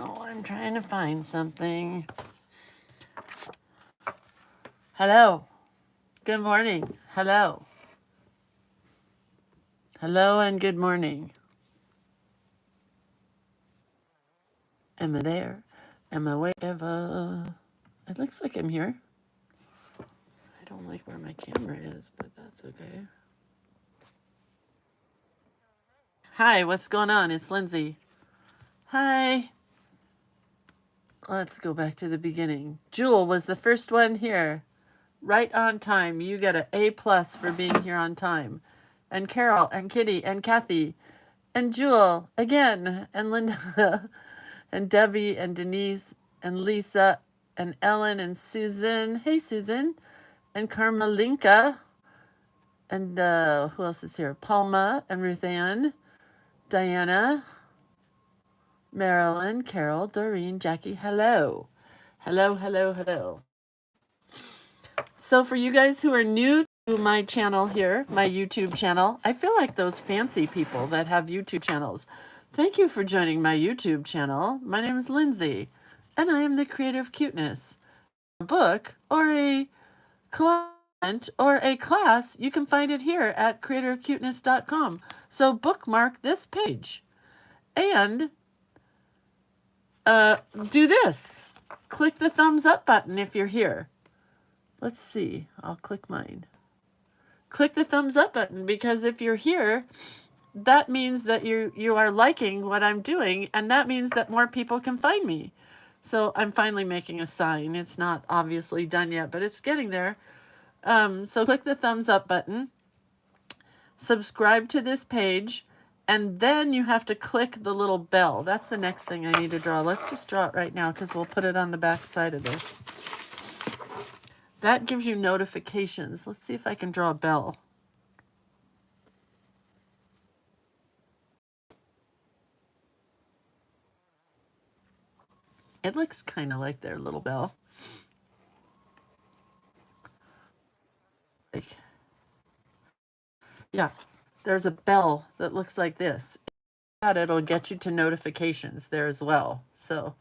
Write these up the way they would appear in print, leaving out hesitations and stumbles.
Oh, I'm trying to find something. Hello. Good morning. Hello. Hello and good morning. Am I there? Am I wherever? It looks like I'm here. I don't like where my camera is, but that's okay. Hi, what's going on? It's Lindsay. Hi. Let's go back to the beginning. Jewel was the first one here. Right on time. You get an A+ for being here on time. And Carol and Kitty and Kathy and Jewel again and Linda and Debbie and Denise and Lisa and Ellen and Susan. Hey, Susan. And Carmelinka. And who else is here? Palma and Ruth Ann. Diana. Marilyn, Carol, Doreen, Jackie. Hello. Hello, hello, hello. So for you guys who are new to my channel here, my YouTube channel, I feel like those fancy people that have YouTube channels. Thank you for joining my YouTube channel. My name is Lindsay, and I am the creator of Cuteness. A book or a client or a class, you can find it here at creatorofcuteness.com. So bookmark this page. And do this. Click the thumbs up button if you're here. Let's see. I'll click mine. Click the thumbs up button because if you're here, that means that you are liking what I'm doing, and that means that more people can find me. So I'm finally making a sign. It's not obviously done yet, but it's getting there. So click the thumbs up button. Subscribe to this page. And then you have to click the little bell. That's the next thing I need to draw. Let's just draw it right now because we'll put it on the back side of this. That gives you notifications. Let's see if I can draw a bell. It looks kind of like their little bell. Like, yeah, there's a bell that looks like this. It'll get you to notifications there as well. So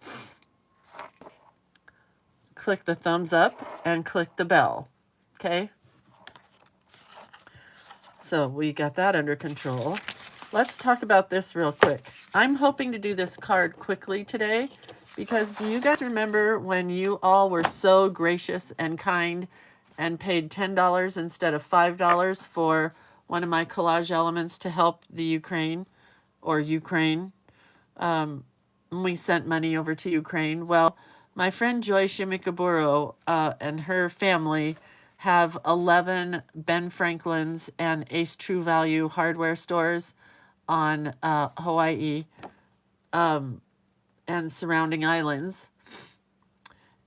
click the thumbs up and click the bell. Okay. So we got that under control. Let's talk about this real quick. I'm hoping to do this card quickly today because do you guys remember when you all were so gracious and kind and paid $10 instead of $5 for one of my collage elements to help the Ukraine or Ukraine? We sent money over to Ukraine. Well, my friend Joy Shimikaburo and her family have 11 Ben Franklin's and Ace True Value hardware stores on Hawaii and surrounding islands.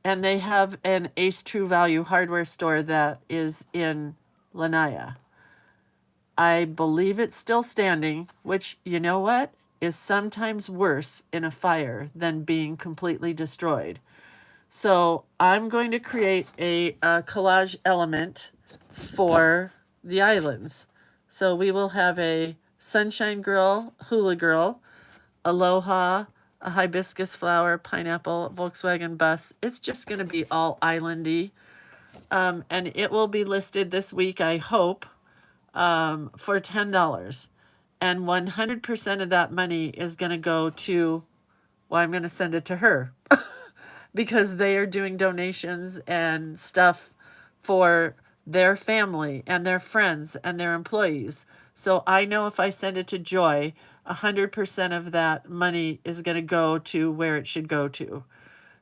And they have an Ace True Value hardware store that is in Lanai. I believe it's still standing, which, you know what, is sometimes worse in a fire than being completely destroyed. So I'm going to create a collage element for the islands. So we will have a sunshine girl, hula girl, aloha, a hibiscus flower, pineapple, Volkswagen bus. It's just going to be all islandy. And it will be listed this week, I hope, for $10. And 100% of that money is going to go to, well, I'm going to send it to her because they are doing donations and stuff for their family and their friends and their employees. So I know if I send it to Joy, 100% of that money is going to go to where it should go to.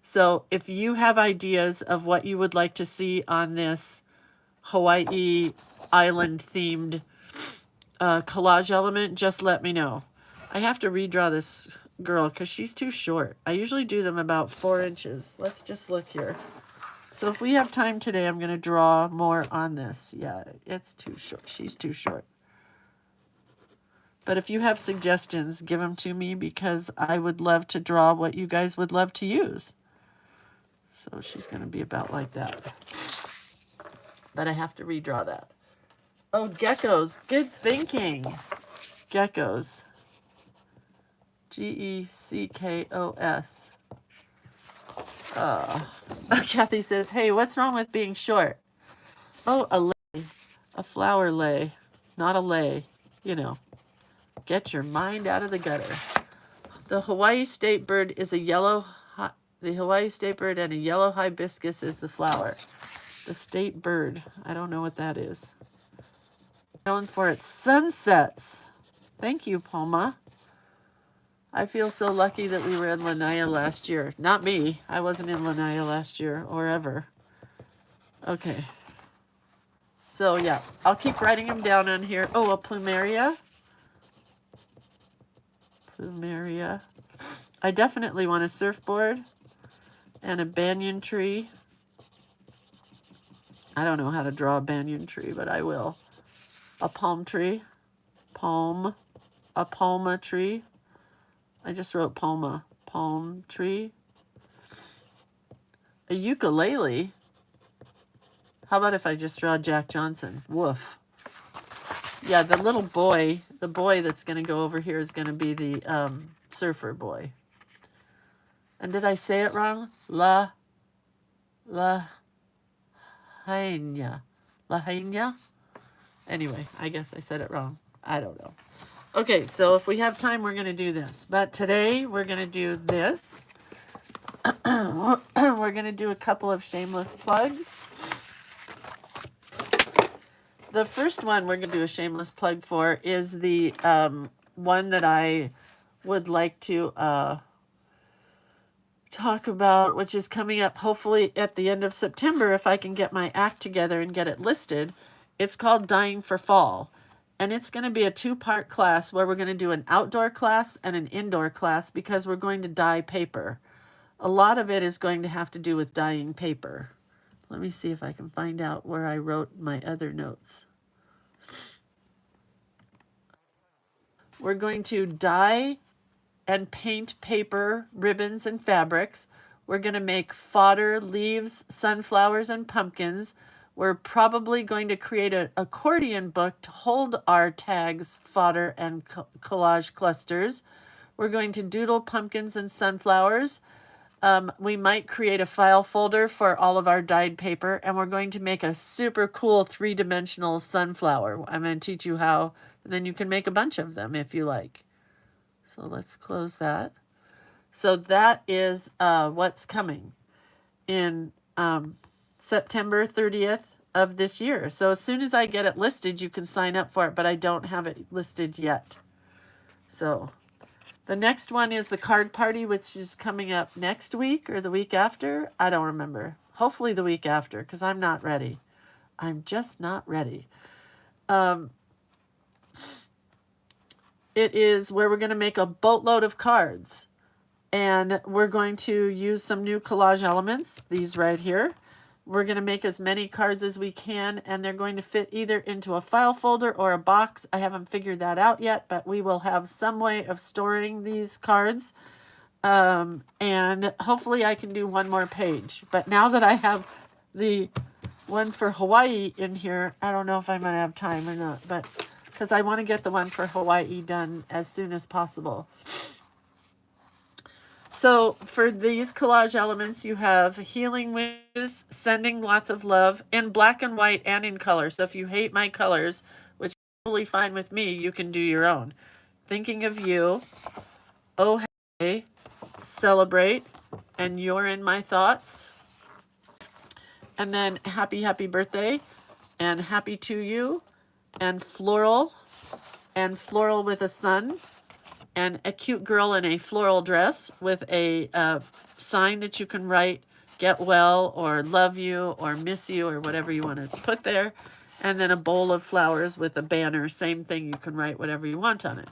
So if you have ideas of what you would like to see on this Hawaii island themed collage element, just let me know. I have to redraw this girl because she's too short. I usually do them about 4 inches. Let's just look here. So if we have time today, I'm going to draw more on this. Yeah, it's too short. She's too short. But if you have suggestions, give them to me because I would love to draw what you guys would love to use. So she's going to be about like that. But I have to redraw that. Oh, geckos. Good thinking. Geckos. Geckos. Kathy says, hey, what's wrong with being short? Oh, a lay. A flower lay. Not a lay. You know. Get your mind out of the gutter. The Hawaii state bird is a yellow... The Hawaii state bird and a yellow hibiscus is the flower. The state bird. I don't know what that is. Known for its sunsets. Thank you, Palma. I feel so lucky that we were in Lanai last year. Not me. I wasn't in Lanai last year or ever. Okay. So, yeah. I'll keep writing them down on here. Oh, a plumeria. Plumeria. I definitely want a surfboard and a banyan tree. I don't know how to draw a banyan tree, but I will. A palm tree. Palm. A palma tree. I just wrote palma. Palm tree. A ukulele. How about if I just draw Jack Johnson? Woof. Yeah, the little boy, the boy that's going to go over here is going to be the surfer boy. And did I say it wrong? La Haina. La Haina? Anyway, I guess I said it wrong. I don't know. Okay, so if we have time, we're going to do this. But today, we're going to do this. We're going to do a couple of shameless plugs. The first one we're going to do a shameless plug for is the one that I would like to talk about, which is coming up hopefully at the end of September if I can get my act together and get it listed. It's called Dying for Fall. And it's going to be a two-part class where we're going to do an outdoor class and an indoor class because we're going to dye paper. A lot of it is going to have to do with dyeing paper. Let me see if I can find out where I wrote my other notes. We're going to dye and paint paper, ribbons, and fabrics. We're going to make fodder, leaves, sunflowers, and pumpkins. We're probably going to create an accordion book to hold our tags, fodder, and collage clusters. We're going to doodle pumpkins and sunflowers. We might create a file folder for all of our dyed paper, and we're going to make a super cool three-dimensional sunflower. I'm going to teach you how, and then you can make a bunch of them if you like. So let's close that. So that is what's coming in September 30th of this year. So as soon as I get it listed, you can sign up for it, but I don't have it listed yet. So the next one is the card party, which is coming up next week or the week after. I don't remember. Hopefully the week after, because I'm not ready. I'm just not ready. It is where we're going to make a boatload of cards. And we're going to use some new collage elements, these right here. We're going to make as many cards as we can, and they're going to fit either into a file folder or a box. I haven't figured that out yet, but we will have some way of storing these cards. And hopefully I can do one more page. But now that I have the one for Hawaii in here, I don't know if I'm going to have time or not, but because I want to get the one for Hawaii done as soon as possible. So for these collage elements, you have healing wishes, sending lots of love, in black and white and in color. So if you hate my colors, which is totally fine with me, you can do your own. Thinking of you, oh hey, celebrate, and you're in my thoughts. And then happy, happy birthday, and happy to you, and floral with a sun. And a cute girl in a floral dress with a sign that you can write, get well, or love you, or miss you, or whatever you want to put there. And then a bowl of flowers with a banner, same thing, you can write whatever you want on it.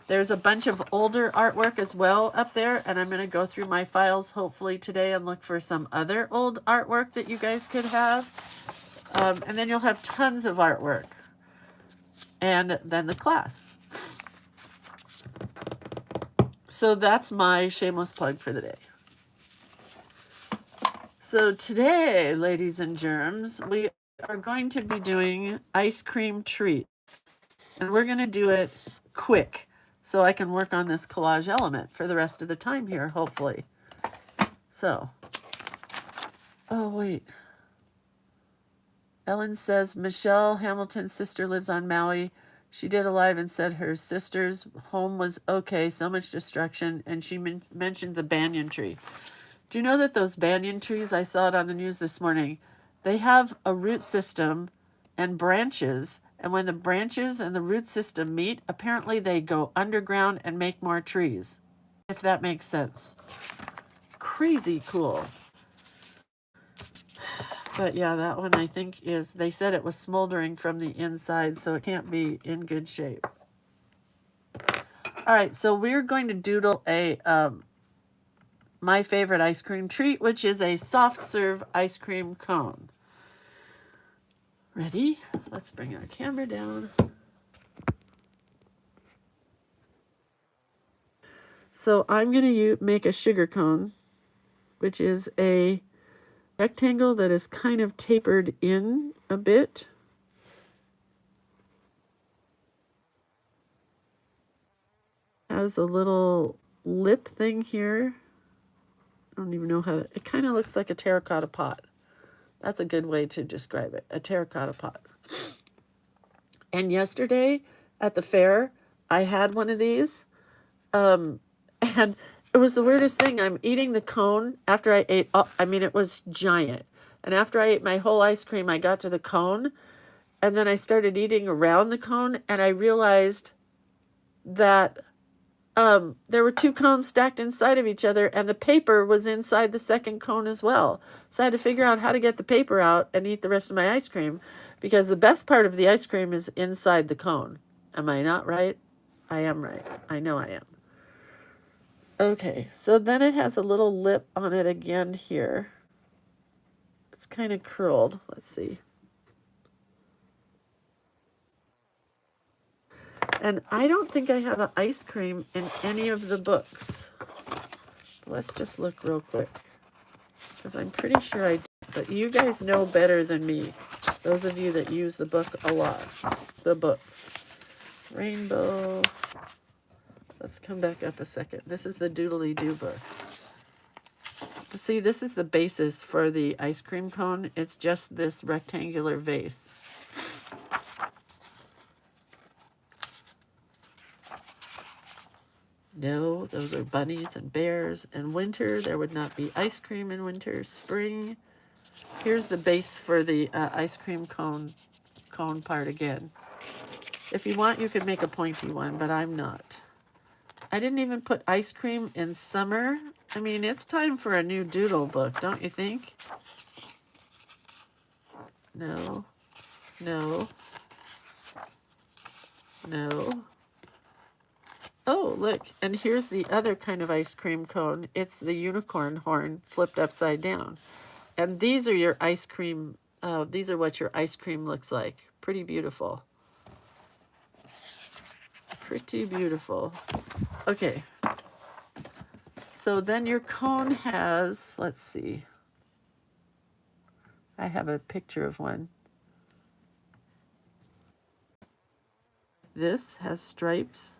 There's a bunch of older artwork as well up there, and I'm going to go through my files hopefully today and look for some other old artwork that you guys could have. And then you'll have tons of artwork. And then the class. So that's my shameless plug for the day. So today, ladies and germs, we are going to be doing ice cream treats. And we're going to do it quick so I can work on this collage element for the rest of the time here, hopefully. So Oh, wait. Ellen says, Michelle Hamilton's sister lives on Maui. She did a live and said her sister's home was okay, so much destruction, and she mentioned the banyan tree. Do you know that those banyan trees, I saw it on the news this morning, they have a root system and branches, and when the branches and the root system meet, apparently they go underground and make more trees, if that makes sense. Crazy cool. But yeah, that one I think is, they said it was smoldering from the inside, so it can't be in good shape. All right, so we're going to doodle a my favorite ice cream treat, which is a soft serve ice cream cone. Ready? Let's bring our camera down. So I'm going to make a sugar cone, which is a rectangle that is kind of tapered in a bit. Has a little lip thing here. I don't even know how to, it kind of looks like a terracotta pot. That's a good way to describe it, a terracotta pot. And yesterday at the fair, I had one of these. And it was the weirdest thing. I'm eating the cone after I ate, I mean, it was giant. And after I ate my whole ice cream, I got to the cone. And then I started eating around the cone. And I realized that there were two cones stacked inside of each other, and the paper was inside the second cone as well. So I had to figure out how to get the paper out and eat the rest of my ice cream, because the best part of the ice cream is inside the cone. Am I not right? I am right. I know I am. Okay, so then it has a little lip on it again here. It's kind of curled. Let's see. And I don't think I have an ice cream in any of the books. Let's just look real quick, because I'm pretty sure I do. But you guys know better than me, those of you that use the book a lot. The books. Rainbow. Let's come back up a second. This is the Doodly-Doo book. See, this is the basis for the ice cream cone. It's just this rectangular vase. No, those are bunnies and bears. And winter, there would not be ice cream in winter. Spring. Here's the base for the ice cream cone part again. If you want, you could make a pointy one, but I'm not. I didn't even put ice cream in summer. I mean, it's time for a new doodle book, don't you think? No. No. No. Oh, look, and here's the other kind of ice cream cone. It's the unicorn horn flipped upside down. And these are your ice cream, these are what your ice cream looks like. Pretty beautiful. Pretty beautiful. Okay. So then your cone has, let's see. I have a picture of one. This has stripes.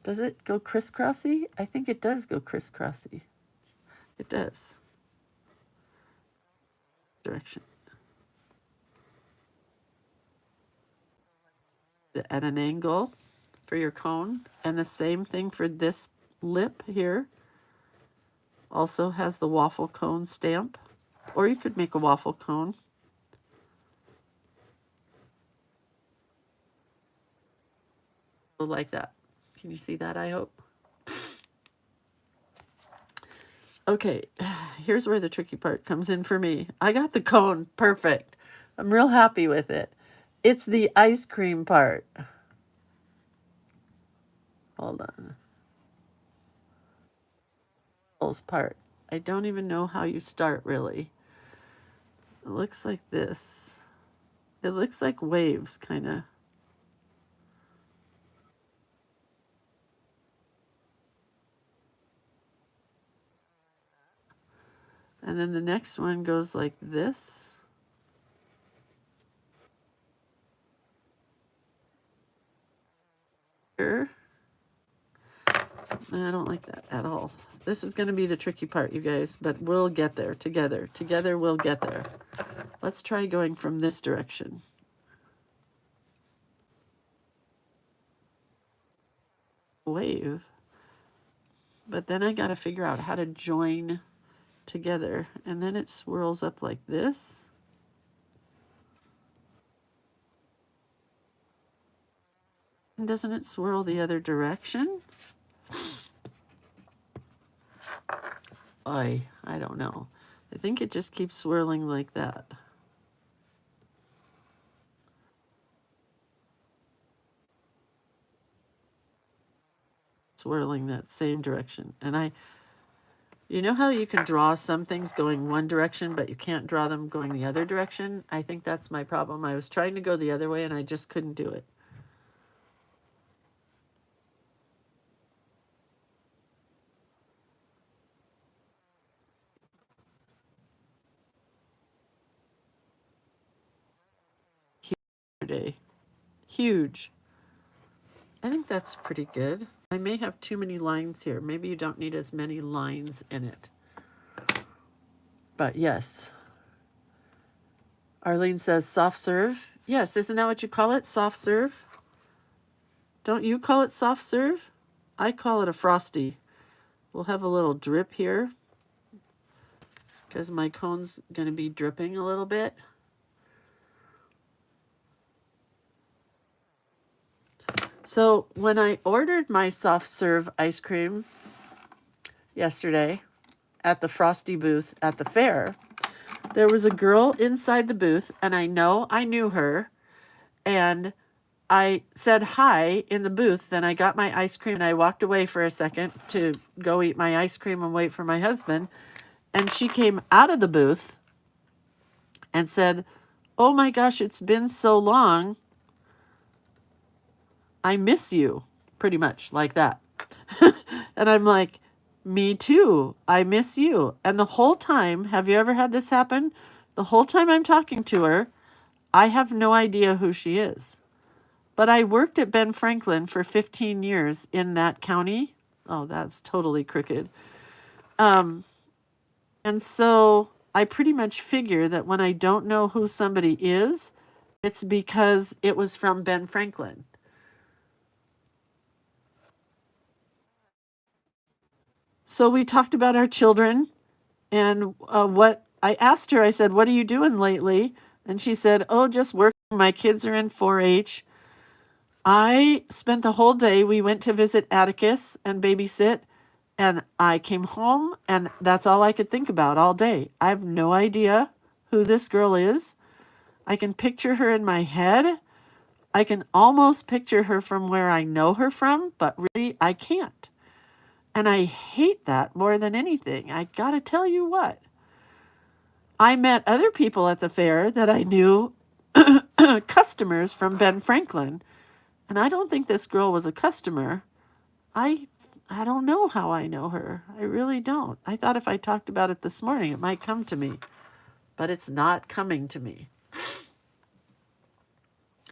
Does it go crisscrossy? I think it does go crisscrossy. It does. Direction. At an angle for your cone. And the same thing for this lip here. Also has the waffle cone stamp. Or you could make a waffle cone. Like that. Can you see that, I hope? Okay, here's where the tricky part comes in for me. I got the cone perfect. I'm real happy with it. It's the ice cream part. Hold on. Part. I don't even know how you start, really. It looks like this. It looks like waves, kind of. And then the next one goes like this. here. I don't like that at all. This is going to be the tricky part, you guys, but we'll get there together. Together we'll get there. Let's try going from this direction. Wave. But then I got to figure out how to join together. And then it swirls up like this. And doesn't it swirl the other direction? I don't know. I think it just keeps swirling like that. Swirling that same direction. And you know how you can draw some things going one direction, but you can't draw them going the other direction? I think that's my problem. I was trying to go the other way and I just couldn't do it. Day. Huge. I think that's pretty good. I may have too many lines here. Maybe you don't need as many lines in it. But yes. Arlene says soft serve. Yes, isn't that what you call it? Soft serve? Don't you call it soft serve? I call it a frosty. We'll have a little drip here because my cone's going to be dripping a little bit. So when I ordered my soft serve ice cream yesterday at the Frosty booth at the fair, there was a girl inside the booth, and I knew her, and I said hi in the booth. Then I got my ice cream, and I walked away for a second to go eat my ice cream and wait for my husband, and she came out of the booth and said, "Oh my gosh, it's been so long. I miss you," pretty much like that. And I'm like, me too. I miss you. And the whole time, have you ever had this happen? The whole time I'm talking to her, I have no idea who she is. But I worked at Ben Franklin for 15 years in that county. Oh, that's totally crooked. And so I pretty much figure that when I don't know who somebody is, it's because it was from Ben Franklin. So we talked about our children and what I asked her, I said, "What are you doing lately?" And she said, "Oh, just working. My kids are in 4-H. I spent the whole day. We went to visit Atticus and babysit, and I came home, and that's all I could think about all day. I have no idea who this girl is. I can picture her in my head. I can almost picture her from where I know her from, but really I can't. And I hate that more than anything. I gotta tell you what. I met other people at the fair that I knew, customers from Ben Franklin, and I don't think this girl was a customer. I don't know how I know her. I really don't. I thought if I talked about it this morning, it might come to me, but it's not coming to me.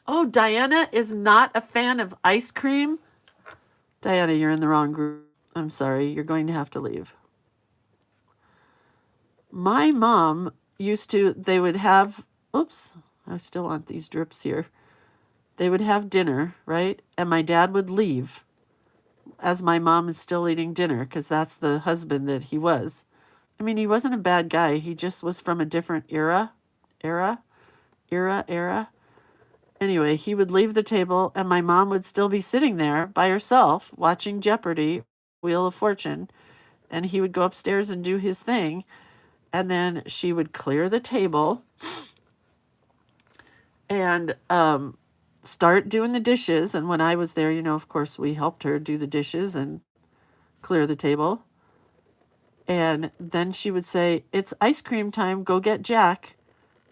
Oh, Diana is not a fan of ice cream? Diana, you're in the wrong group. I'm sorry. You're going to have to leave. My mom they would have, oops, I still want these drips here. They would have dinner, right? And my dad would leave as my mom is still eating dinner because that's the husband that he was. I mean, he wasn't a bad guy. He just was from a different era. Anyway, he would leave the table and my mom would still be sitting there by herself watching Jeopardy, Wheel of Fortune, and he would go upstairs and do his thing. And then she would clear the table and start doing the dishes. And when I was there, of course, we helped her do the dishes and clear the table. And then she would say, "It's ice cream time. Go get Jack.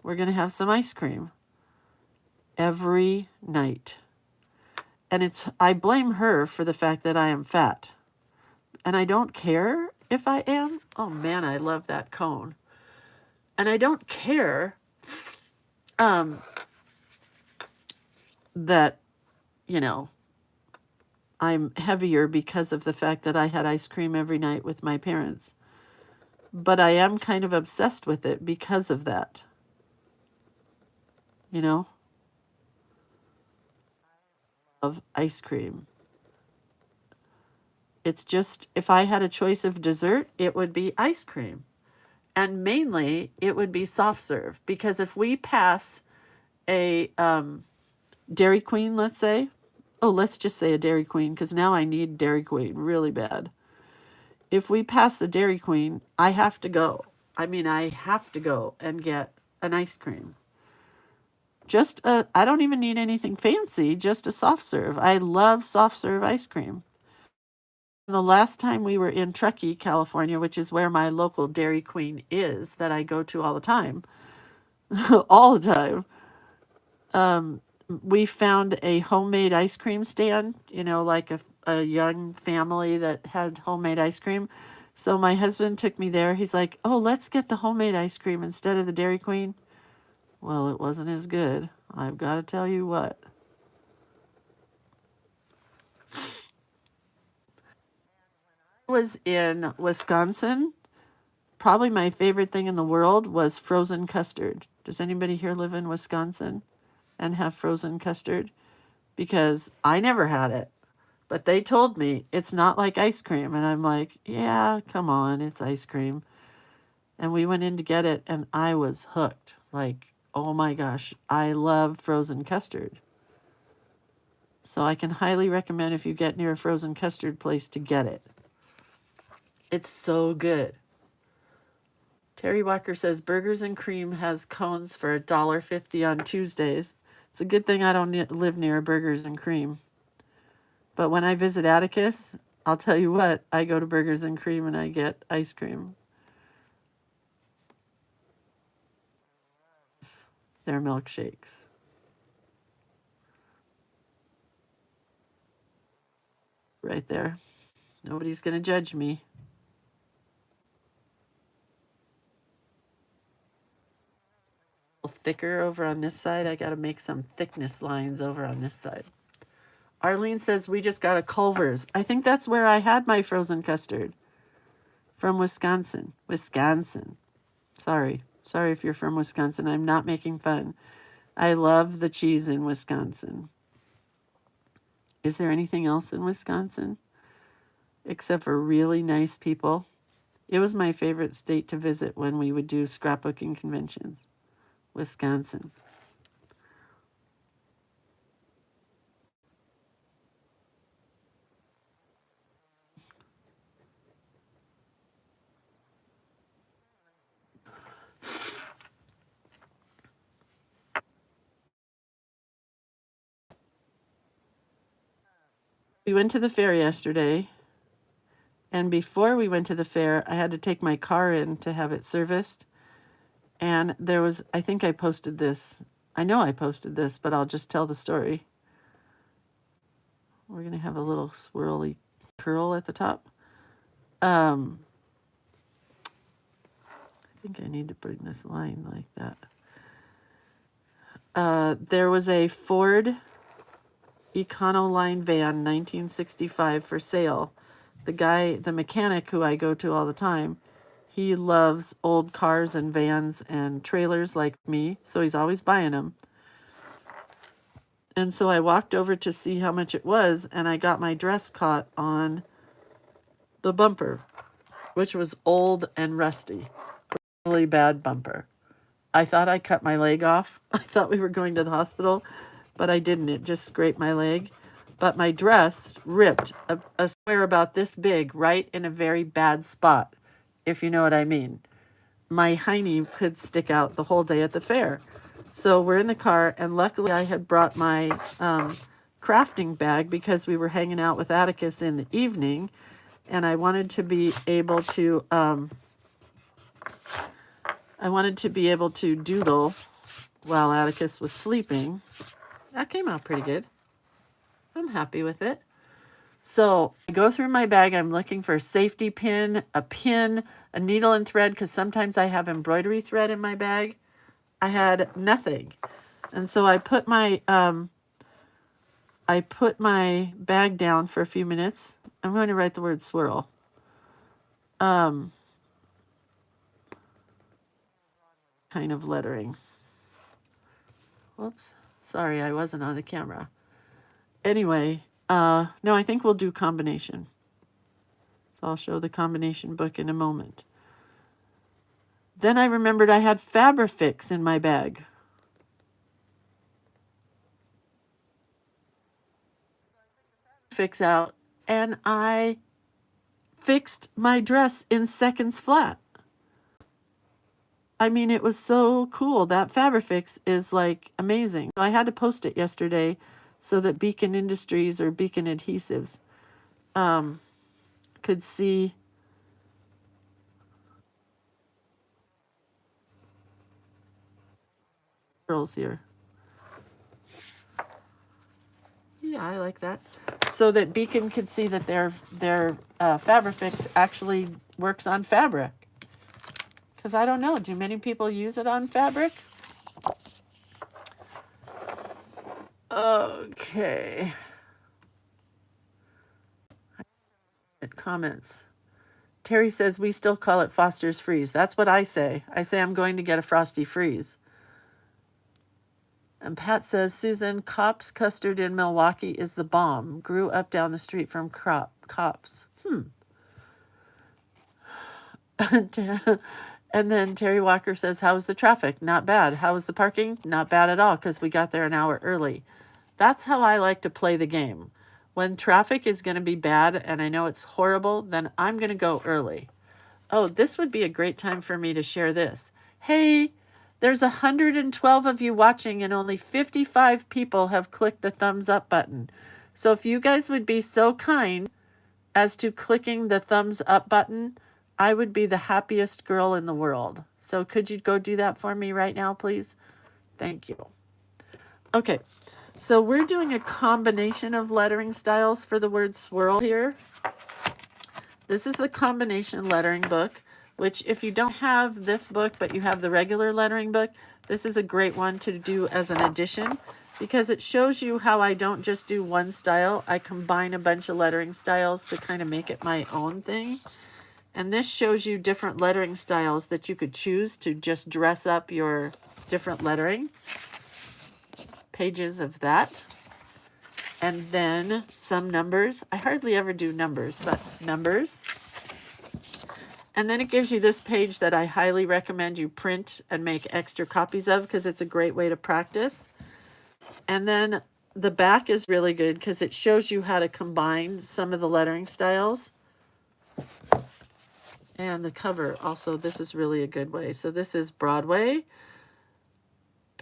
We're going to have some ice cream." Every night. And I blame her for the fact that I am fat. And I don't care if I am. Oh man, I love that cone. And I don't care that, I'm heavier because of the fact that I had ice cream every night with my parents. But I am kind of obsessed with it because of that. You know, of ice cream. It's just, if I had a choice of dessert, it would be ice cream. And mainly, it would be soft serve. Because if we pass a Dairy Queen, let's say, oh, let's just say a Dairy Queen, because now I need Dairy Queen really bad. If we pass a Dairy Queen, I have to go. I mean, I have to go and get an ice cream. I don't even need anything fancy, just a soft serve. I love soft serve ice cream. The last time we were in Truckee, California, which is where my local Dairy Queen is, that I go to all the time, all the time, we found a homemade ice cream stand, like a young family that had homemade ice cream. So my husband took me there. He's like, oh, let's get the homemade ice cream instead of the Dairy Queen. Well, it wasn't as good. I've got to tell you what. I was in Wisconsin. Probably my favorite thing in the world was frozen custard. Does anybody here live in Wisconsin and have frozen custard? Because I never had it. But they told me it's not like ice cream. And I'm like, yeah, come on, it's ice cream. And we went in to get it, and I was hooked. Like, oh my gosh, I love frozen custard. So I can highly recommend, if you get near a frozen custard place, to get it. It's so good. Terry Walker says Burgers and Cream has cones for $1.50 on Tuesdays. It's a good thing I don't live near Burgers and Cream. But when I visit Atticus, I'll tell you what, I go to Burgers and Cream and I get ice cream. Their milkshakes. Right there. Nobody's going to judge me. Thicker over on this side. I got to make some thickness lines over on this side. Arlene says we just got a Culver's. I think that's where I had my frozen custard. From Wisconsin. Wisconsin. Sorry if you're from Wisconsin. I'm not making fun. I love the cheese in Wisconsin. Is there anything else in Wisconsin? Except for really nice people. It was my favorite state to visit when we would do scrapbooking conventions. Wisconsin. We went to the fair yesterday, and before we went to the fair, I had to take my car in to have it serviced. And there was, I think I posted this. I know I posted this, but I'll just tell the story. We're going to have a little swirly curl at the top. I think I need to bring this line like that. There was a Ford Econoline van, 1965, for sale. The mechanic who I go to all the time, he loves old cars and vans and trailers like me, so he's always buying them. And so I walked over to see how much it was, and I got my dress caught on the bumper, which was old and rusty. Really bad bumper. I thought I cut my leg off. I thought we were going to the hospital, but I didn't. It just scraped my leg. But my dress ripped a square about this big right in a very bad spot, if you know what I mean. My hiney could stick out the whole day at the fair. So we're in the car, and luckily I had brought my crafting bag because we were hanging out with Atticus in the evening, and I wanted to be able to doodle while Atticus was sleeping. That came out pretty good. I'm happy with it. So I go through my bag. I'm looking for a safety pin, a needle and thread, because sometimes I have embroidery thread in my bag. I had nothing. And so I put my I put my bag down for a few minutes. I'm going to write the word swirl. Kind of lettering. Whoops. Sorry, I wasn't on the camera. Anyway, no, I think we'll do combination. So I'll show the combination book in a moment. Then I remembered I had Fabrifix in my bag. Fix out, and I fixed my dress in seconds flat. I mean, it was so cool. That Fabrifix is like amazing. I had to post it yesterday so that Beacon Industries or Beacon Adhesives could see. Girls here. Yeah, I like that. So that Beacon could see that their Fabrifix actually works on fabric. Because I don't know, do many people use it on fabric? Okay. Comments. Terry says we still call it Foster's Freeze. That's what I say. I say I'm going to get a Frosty Freeze. And Pat says, Susan, Kopp's custard in Milwaukee is the bomb. Grew up down the street from Kopp's. And then Terry Walker says, how was the traffic? Not bad. How was the parking? Not bad at all, because we got there an hour early. That's how I like to play the game. When traffic is going to be bad and I know it's horrible, then I'm going to go early. Oh, this would be a great time for me to share this. Hey, there's 112 of you watching and only 55 people have clicked the thumbs up button. So if you guys would be so kind as to clicking the thumbs up button, I would be the happiest girl in the world. So could you go do that for me right now, please? Thank you. Okay, so we're doing a combination of lettering styles for the word swirl here. This is the combination lettering book, which if you don't have this book, but you have the regular lettering book, this is a great one to do as an addition because it shows you how I don't just do one style. I combine a bunch of lettering styles to kind of make it my own thing. And this shows you different lettering styles that you could choose to just dress up your different lettering. Pages of that. And then some numbers. I hardly ever do numbers, but numbers. And then it gives you this page that I highly recommend you print and make extra copies of because it's a great way to practice. And then the back is really good because it shows you how to combine some of the lettering styles. And the cover also, this is really a good way. So this is Broadway,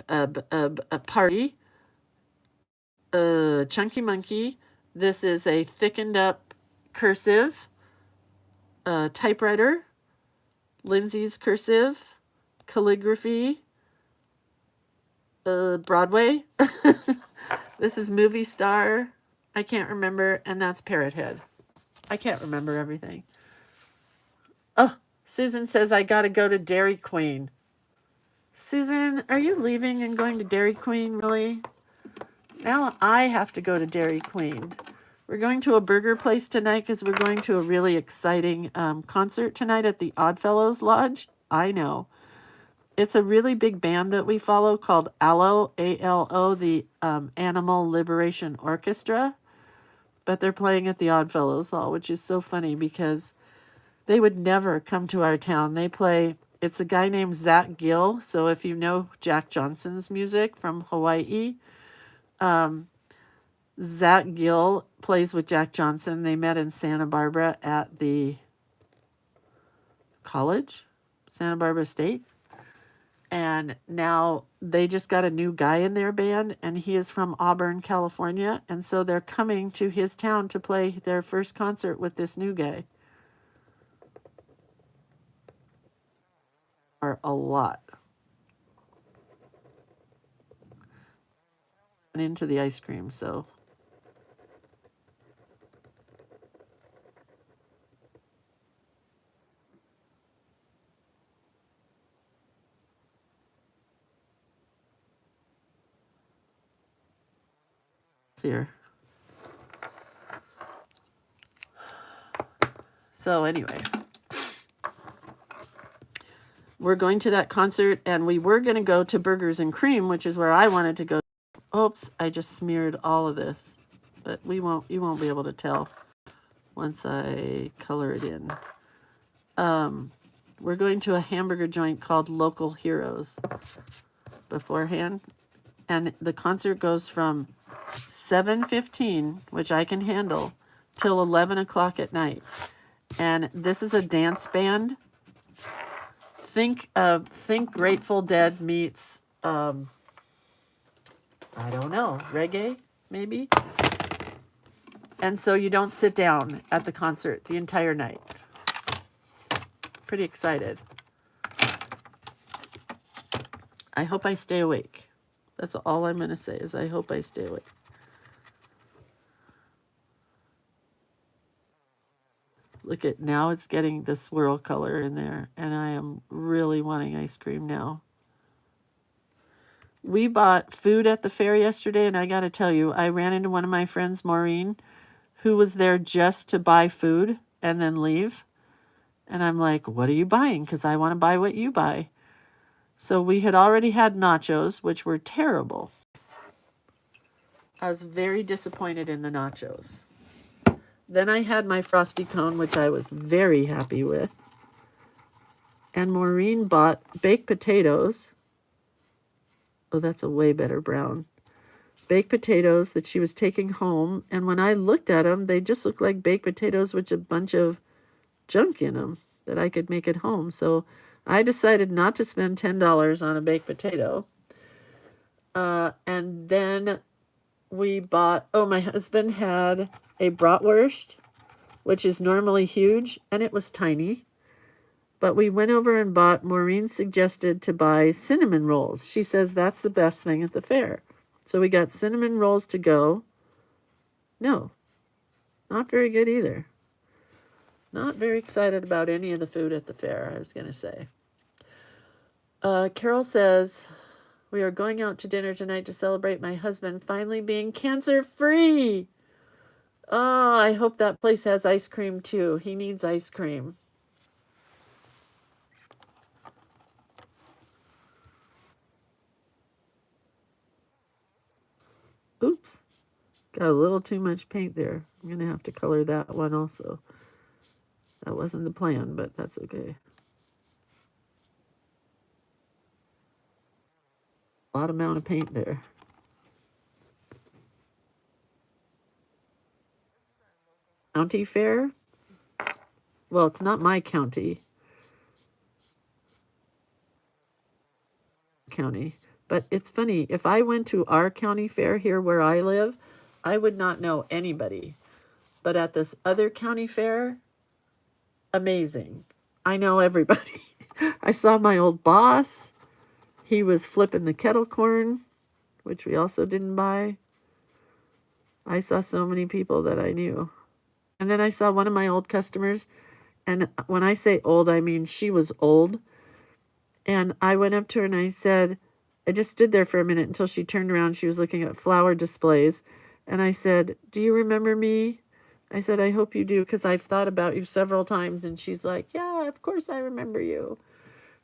a party, Chunky Monkey. This is a thickened up cursive, typewriter, Lindsay's cursive, calligraphy, Broadway. This is Movie Star. I can't remember. And that's Parrot Head. I can't remember everything. Oh, Susan says I got to go to Dairy Queen. Susan, are you leaving and going to Dairy Queen, really? Now I have to go to Dairy Queen. We're going to a burger place tonight because we're going to a really exciting concert tonight at the Oddfellows Lodge. I know. It's a really big band that we follow called ALO, A-L-O, the Animal Liberation Orchestra. But they're playing at the Oddfellows Hall, which is so funny because they would never come to our town. They play, it's a guy named Zach Gill. So if you know Jack Johnson's music from Hawaii, Zach Gill plays with Jack Johnson. They met in Santa Barbara at the college, Santa Barbara State. And now they just got a new guy in their band, and he is from Auburn, California. And so they're coming to his town to play their first concert with this new guy. Are a lot. And into the ice cream, so. Here. So anyway, we're going to that concert, and we were going to go to Burgers and Cream, which is where I wanted to go. Oops, I just smeared all of this, but you won't be able to tell once I color it in. We're going to a hamburger joint called Local Heroes beforehand, and the concert goes from 7:15, which I can handle, till 11 o'clock at night. And this is a dance band. Think Grateful Dead meets I don't know, reggae maybe. And so you don't sit down at the concert the entire night. Pretty excited. I hope I stay awake. That's all I'm going to say is I hope I stay awake. Look at, now it's getting the swirl color in there, and I am really wanting ice cream now. We bought food at the fair yesterday, and I got to tell you, I ran into one of my friends, Maureen, who was there just to buy food and then leave. And I'm like, what are you buying? Because I want to buy what you buy. So we had already had nachos, which were terrible. I was very disappointed in the nachos. Then I had my frosty cone, which I was very happy with. And Maureen bought baked potatoes. Oh, that's a way better brown. Baked potatoes that she was taking home. And when I looked at them, they just looked like baked potatoes with a bunch of junk in them that I could make at home. So I decided not to spend $10 on a baked potato. And then we bought, my husband had a bratwurst, which is normally huge, and it was tiny. But we went over and bought, Maureen suggested to buy cinnamon rolls. She says that's the best thing at the fair. So we got cinnamon rolls to go. No, not very good either. Not very excited about any of the food at the fair, I was going to say. Carol says, we are going out to dinner tonight to celebrate my husband finally being cancer-free. Oh, I hope that place has ice cream too. He needs ice cream. Oops. Got a little too much paint there. I'm going to have to color that one also. That wasn't the plan, but that's okay. A lot amount of paint there. County fair? Well, it's not my county. County. But it's funny, if I went to our county fair here where I live, I would not know anybody. But at this other county fair, amazing. I know everybody. I saw my old boss. He was flipping the kettle corn, which we also didn't buy. I saw so many people that I knew. And then I saw one of my old customers. And when I say old, I mean she was old. And I went up to her and I said, I just stood there for a minute until she turned around. She was looking at flower displays. And I said, do you remember me? I said, I hope you do, because I've thought about you several times. And she's like, yeah, of course I remember you.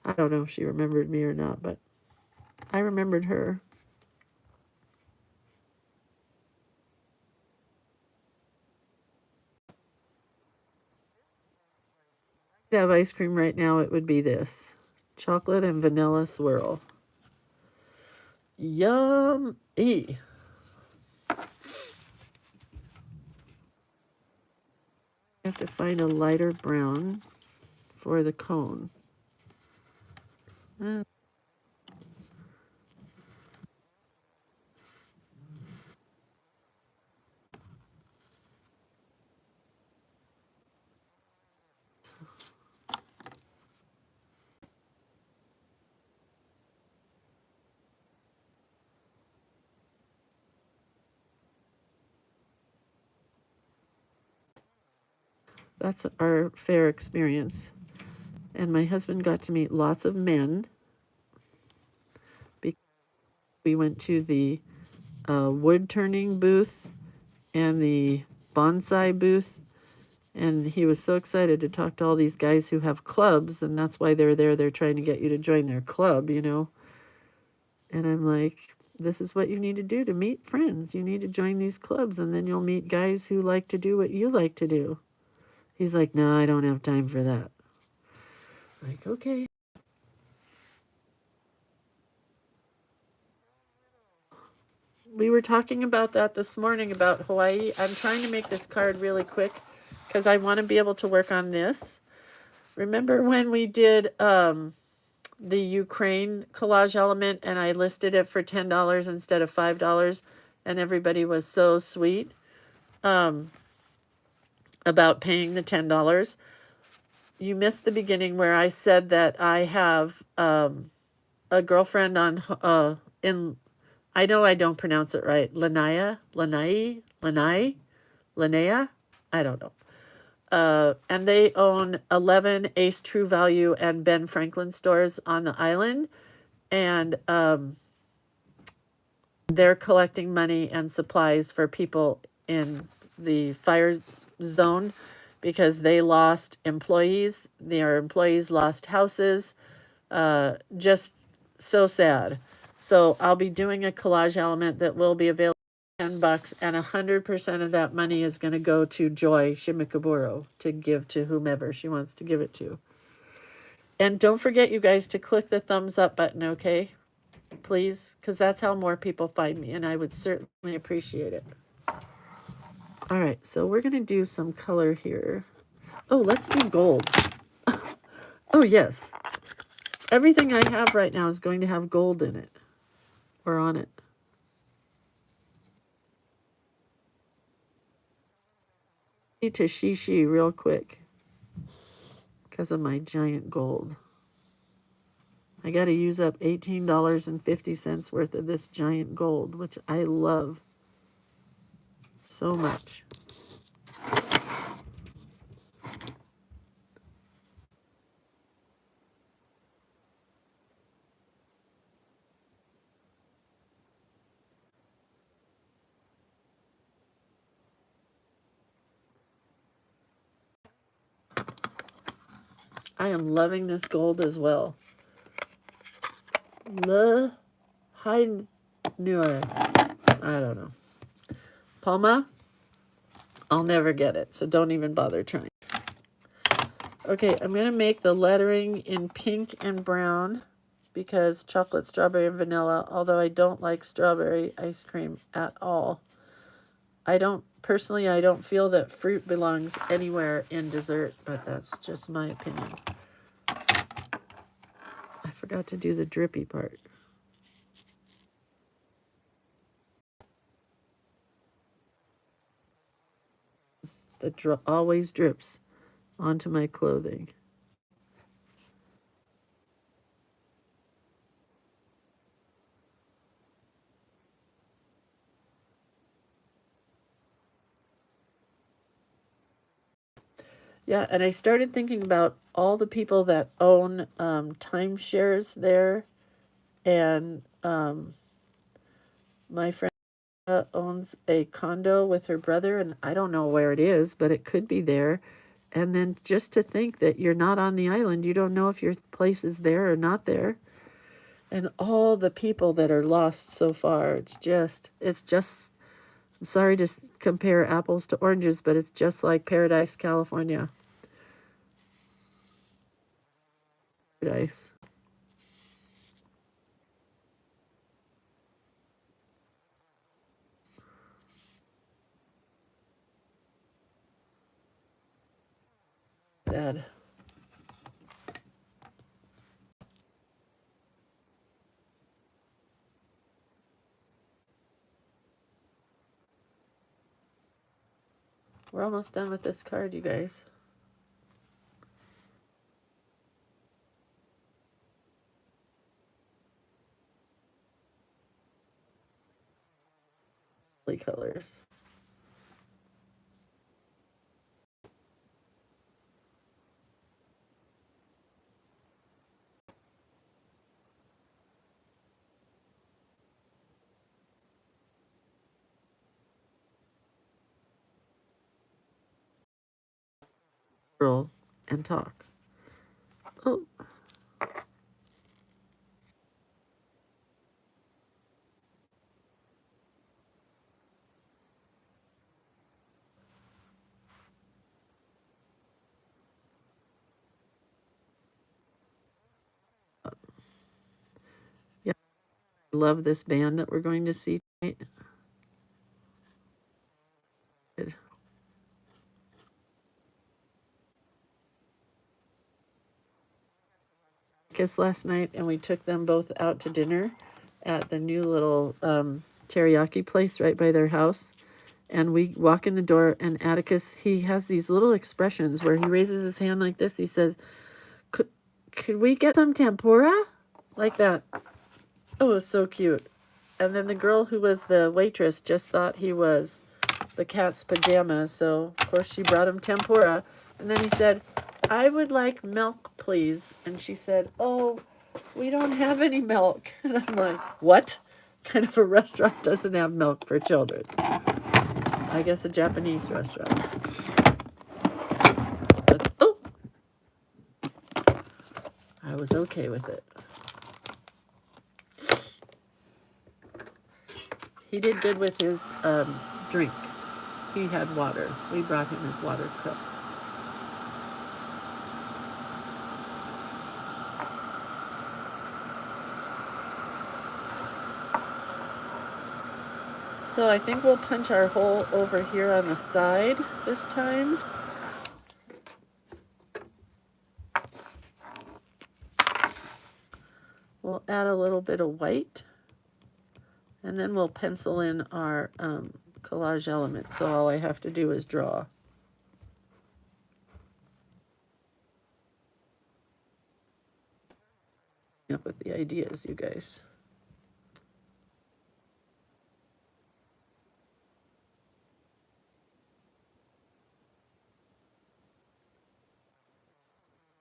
I don't know if she remembered me or not, but I remembered her. If I have ice cream right now, it would be this. Chocolate and vanilla swirl. Yum-y. I have to find a lighter brown for the cone. That's our fair experience. And my husband got to meet lots of men. We went to the wood turning booth and the bonsai booth And he was so excited to talk to all these guys who have clubs, and that's why they're there. They're trying to get you to join their club, you know. And I'm like, this is what you need to do to meet friends. You need to join these clubs, and then you'll meet guys who like to do what you like to do. He's like, no, I don't have time for that. Like, okay. We were talking about that this morning about Hawaii. I'm trying to make this card really quick because I want to be able to work on this. Remember when we did the Ukraine collage element and I listed it for $10 instead of $5, and everybody was so sweet about paying the $10. You missed the beginning where I said that I have a girlfriend on in, I know I don't pronounce it right, Linnea, I don't know. And they own 11 Ace True Value and Ben Franklin stores on the island. And they're collecting money and supplies for people in the fire zone because they lost employees. Their employees lost houses. Just so sad. So I'll be doing a collage element that will be available for $10, and 100% of that money is going to go to Joy Shimikaburo to give to whomever she wants to give it to. And don't forget, you guys, to click the thumbs up button, okay? Please, because that's how more people find me, and I would certainly appreciate it. All right, so we're going to do some color here. Oh, let's do gold. Oh, yes. Everything I have right now is going to have gold in it, or on it. To Shishi real quick because of my giant gold. I got to use up $18.50 worth of this giant gold, which I love so much. I am loving this gold as well. Le Hai Nui. I don't know. Palma? I'll never get it, so don't even bother trying. Okay, I'm going to make the lettering in pink and brown because chocolate, strawberry, and vanilla, although I don't like strawberry ice cream at all. I don't feel that fruit belongs anywhere in dessert, but that's just my opinion. I forgot to do the drippy part. That always drips onto my clothing. Yeah, and I started thinking about all the people that own timeshares there, and my friend owns a condo with her brother, and I don't know where it is, but it could be there. And then just to think that you're not on the island, you don't know if your place is there or not there. And all the people that are lost so far, it's just, I'm sorry to compare apples to oranges, but it's just like Paradise, California. Paradise. Dad. We're almost done with this card, you guys. Colors. Roll and talk. Oh, yeah. I love this band that we're going to see tonight. Kiss last night, and we took them both out to dinner at the new little teriyaki place right by their house. And we walk in the door, and Atticus, he has these little expressions where he raises his hand like this. He says, could we get some tempura? Like that. Oh, it was so cute. And then the girl who was the waitress just thought he was the cat's pajamas. So, of course, she brought him tempura. And then he said, I would like milk, please. And she said, oh, we don't have any milk. And I'm like, what kind of a restaurant doesn't have milk for children? I guess a Japanese restaurant. But, oh, I was okay with it. He did good with his drink. He had water. We brought him his water cup. So I think we'll punch our hole over here on the side this time. We'll add a little bit of white. And then we'll pencil in our collage element. So all I have to do is draw. Up with the ideas, you guys.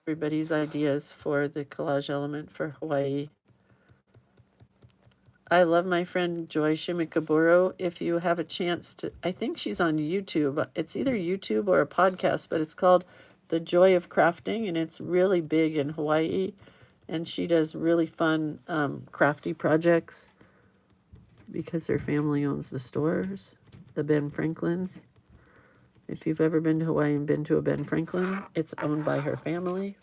Everybody's ideas for the collage element for Hawaii. I love my friend Joy Shimikaburo. If you have a chance to, I think she's on YouTube. It's either YouTube or a podcast, but it's called The Joy of Crafting, and it's really big in Hawaii. And she does really fun crafty projects because her family owns the stores, the Ben Franklins. If you've ever been to Hawaii and been to a Ben Franklin, it's owned by her family.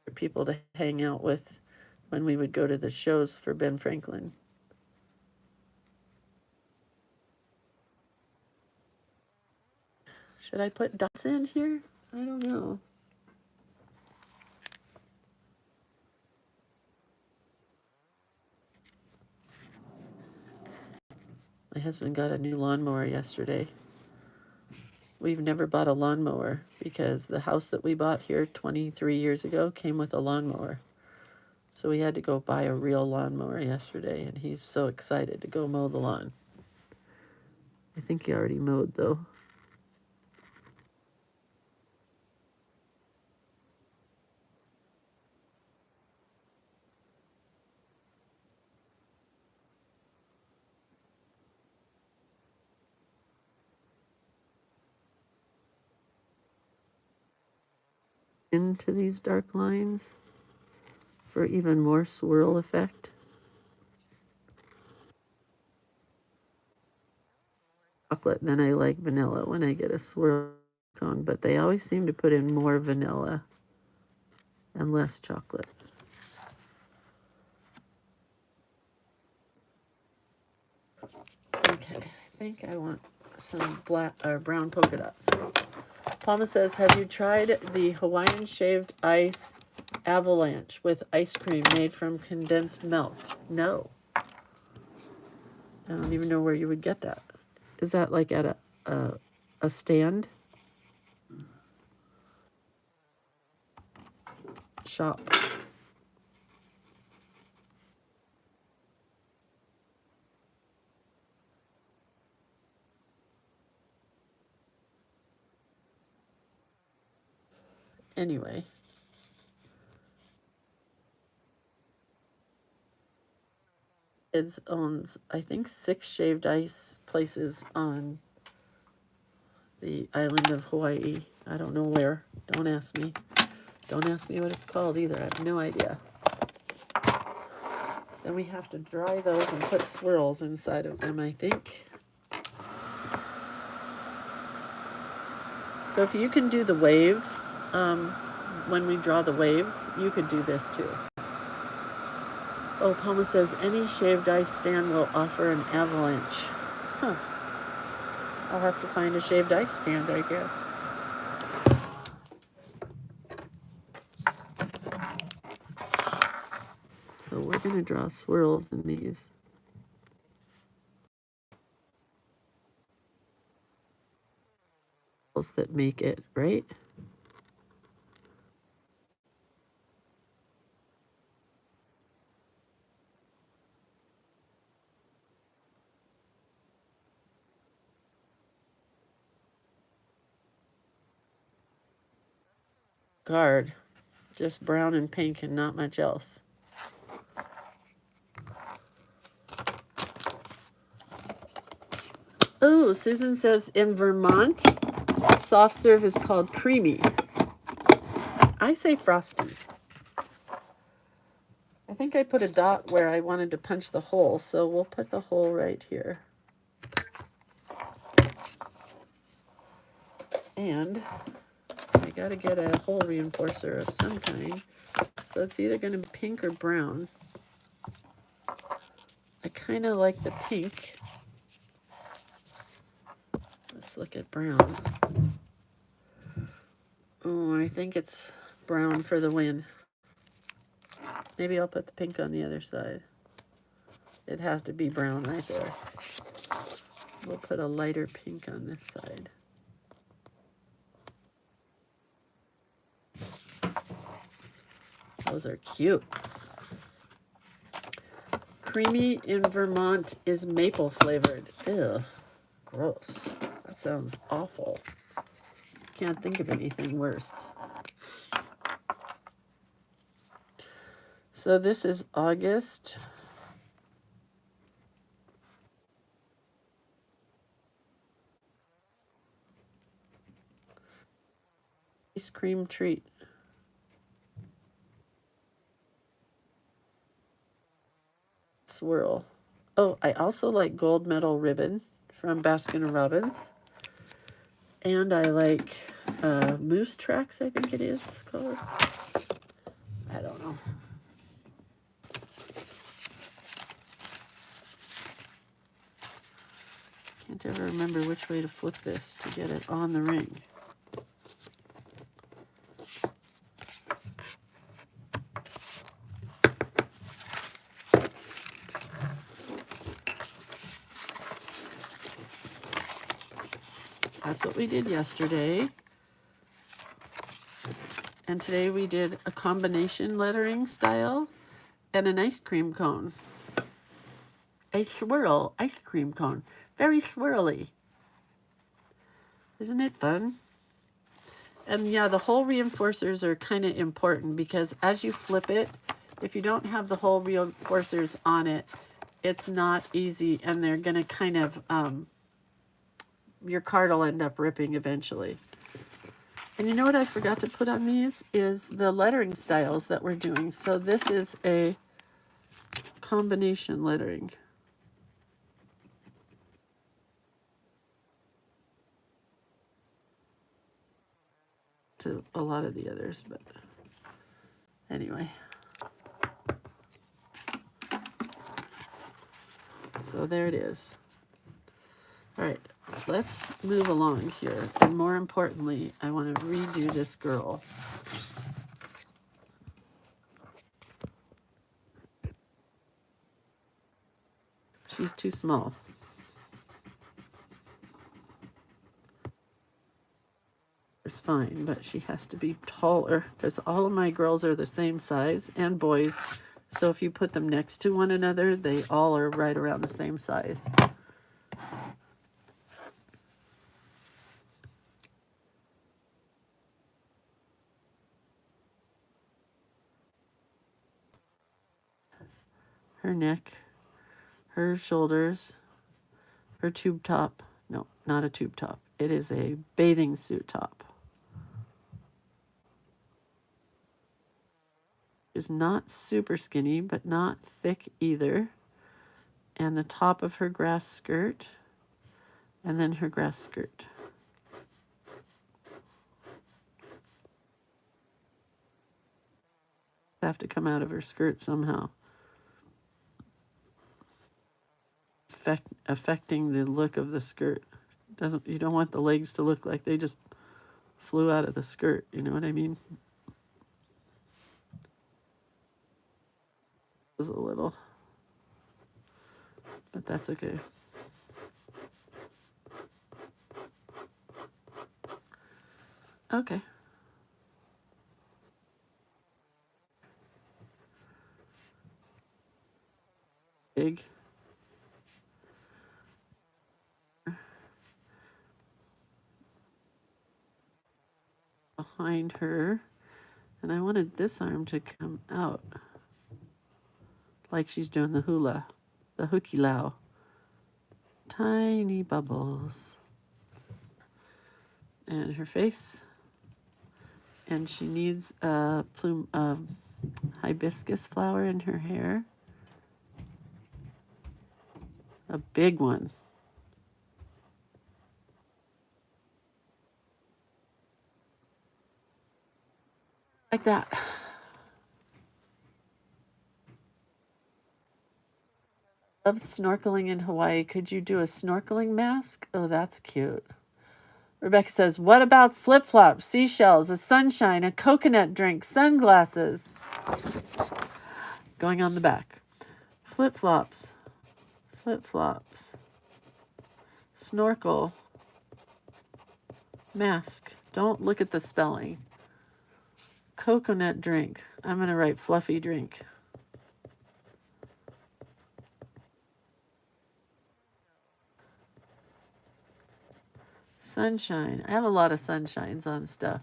For people to hang out with when we would go to the shows for Ben Franklin. Should I put dots in here? I don't know. My husband got a new lawnmower yesterday. We've never bought a lawnmower because the house that we bought here 23 years ago came with a lawnmower. So we had to go buy a real lawnmower yesterday, and he's so excited to go mow the lawn. I think he already mowed, though. Into these dark lines for even more swirl effect. Chocolate, then I like vanilla when I get a swirl cone, but they always seem to put in more vanilla and less chocolate. Okay, I think I want some black or brown polka dots. Palma says, have you tried the Hawaiian shaved ice avalanche with ice cream made from condensed milk? No. I don't even know where you would get that. Is that like at a stand? Shop. Anyway. Kids owns, I think, 6 shaved ice places on the island of Hawaii. I don't know where. Don't ask me. Don't ask me what it's called either. I have no idea. Then we have to dry those and put swirls inside of them, I think. So if you can do the wave, when we draw the waves, you could do this too. Oh, Palma says, any shaved ice stand will offer an avalanche. Huh. I'll have to find a shaved ice stand, I guess. So we're going to draw swirls in these. That make it, right? Card. Just brown and pink and not much else. Oh, Susan says in Vermont, soft serve is called creamy. I say frosty. I think I put a dot where I wanted to punch the hole, so we'll put the hole right here. And I gotta get a hole reinforcer of some kind. So it's either gonna be pink or brown. I kind of like the pink. Let's look at brown. Oh, I think it's brown for the win. Maybe I'll put the pink on the other side. It has to be brown right there. We'll put a lighter pink on this side. Those are cute. Creamy in Vermont is maple flavored. Ew, gross. That sounds awful. Can't think of anything worse. So this is August. Ice cream treat. Swirl. Oh, I also like gold medal ribbon from Baskin & Robbins. And I like Moose Tracks, I think it is called. I don't know. Can't ever remember which way to flip this to get it on the ring. That's what we did yesterday. And today we did a combination lettering style and an ice cream cone. A swirl ice cream cone. Very swirly. Isn't it fun? And yeah, the hole reinforcers are kind of important because as you flip it, if you don't have the hole reinforcers on it, it's not easy and they're going to kind of, your card will end up ripping eventually. And you know what I forgot to put on these is the lettering styles that we're doing. So this is a combination lettering. To a lot of the others, but anyway. So there it is. All right, let's move along here. And more importantly, I want to redo this girl. She's too small. It's fine, but she has to be taller because all of my girls are the same size and boys. So if you put them next to one another, they all are right around the same size. Her neck. her shoulders, her tube top. No, not a tube top. It is a bathing suit top. Is not super skinny, but not thick either. And the top of her grass skirt, and then her grass skirt. Have to come out of her skirt somehow. Affecting the look of the skirt. You don't want the legs to look like they just flew out of the skirt, you know what I mean? It was a little, but that's okay. Okay. Big. Behind her. And I wanted this arm to come out. Like she's doing the hula. The hooky lao. Tiny bubbles. And her face. And she needs a plume of hibiscus flower in her hair. A big one. Like that. Love snorkeling in Hawaii. Could you do a snorkeling mask? Oh, that's cute. Rebecca says, what about flip-flops, seashells, a sunshine, a coconut drink, sunglasses? Going on the back. Flip-flops. Flip-flops. Snorkel. Mask. Don't look at the spelling. Coconut drink. I'm going to write fluffy drink. Sunshine. I have a lot of sunshines on stuff.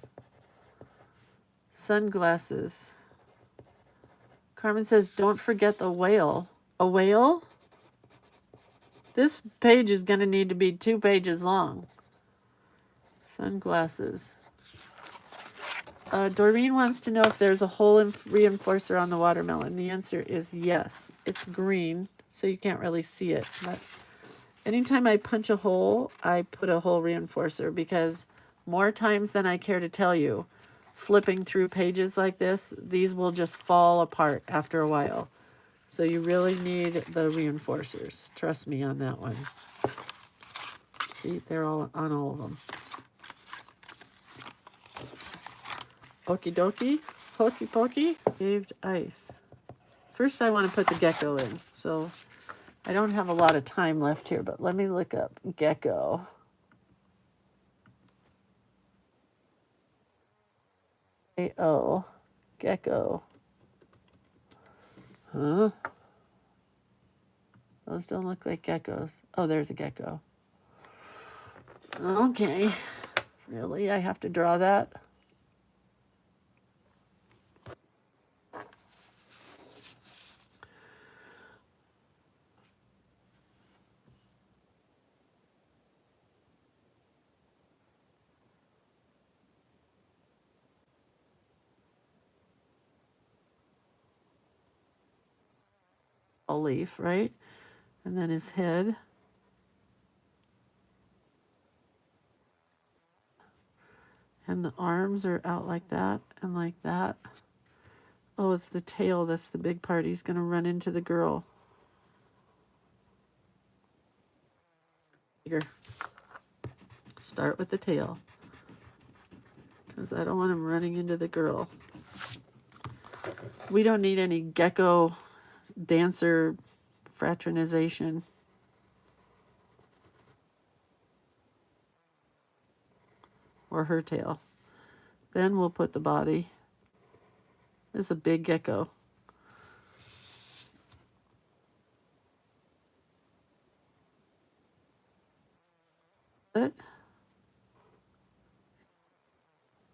Sunglasses. Carmen says, don't forget the whale. A whale? This page is going to need to be 2 pages long. Sunglasses. Doreen wants to know if there's a hole reinforcer on the watermelon. The answer is yes. It's green, so you can't really see it. But anytime I punch a hole, I put a hole reinforcer because more times than I care to tell you, flipping through pages like this, these will just fall apart after a while. So you really need the reinforcers. Trust me on that one. See, they're all on all of them. Okie dokie, hokey pokey, shaved ice. First I want to put the gecko in. So I don't have a lot of time left here, but let me look up gecko. A-O, gecko. Huh? Those don't look like geckos. Oh, there's a gecko. Okay. Really? I have to draw that? A leaf, right? And then his head. And the arms are out like that and like that. Oh, it's the tail that's the big part. He's going to run into the girl. Here. Start with the tail. Because I don't want him running into the girl. We don't need any gecko dancer fraternization. Or her tail. Then we'll put the body. This is a big gecko. It.